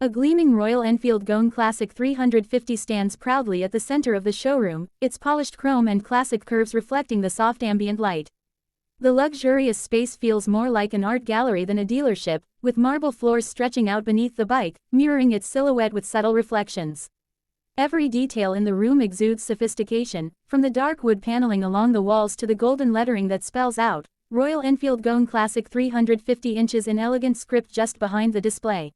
A gleaming Royal Enfield Goan Classic 350 stands proudly at the center of the showroom, its polished chrome and classic curves reflecting the soft ambient light. The luxurious space feels more like an art gallery than a dealership, with marble floors stretching out beneath the bike, mirroring its silhouette with subtle reflections. Every detail in the room exudes sophistication, from the dark wood paneling along the walls to the golden lettering that spells out, Royal Enfield Goan Classic 350 inches in elegant script just behind the display.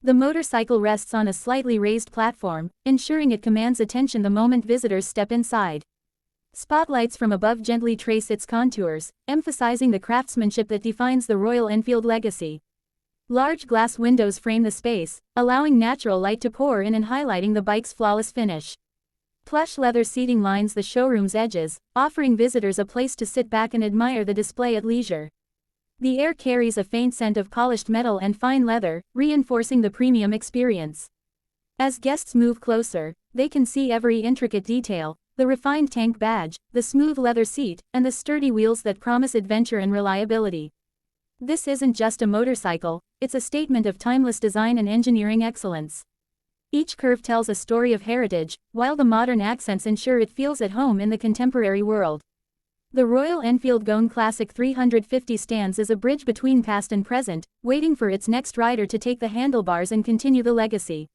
The motorcycle rests on a slightly raised platform, ensuring it commands attention the moment visitors step inside. Spotlights from above gently trace its contours, emphasizing the craftsmanship that defines the Royal Enfield legacy. Large glass windows frame the space, allowing natural light to pour in and highlighting the bike's flawless finish. Plush leather seating lines the showroom's edges, offering visitors a place to sit back and admire the display at leisure. The air carries a faint scent of polished metal and fine leather, reinforcing the premium experience. As guests move closer, they can see every intricate detail, the refined tank badge, the smooth leather seat, and the sturdy wheels that promise adventure and reliability. This isn't just a motorcycle, it's a statement of timeless design and engineering excellence. Each curve tells a story of heritage, while the modern accents ensure it feels at home in the contemporary world. The Royal Enfield Goan Classic 350 stands as a bridge between past and present, waiting for its next rider to take the handlebars and continue the legacy.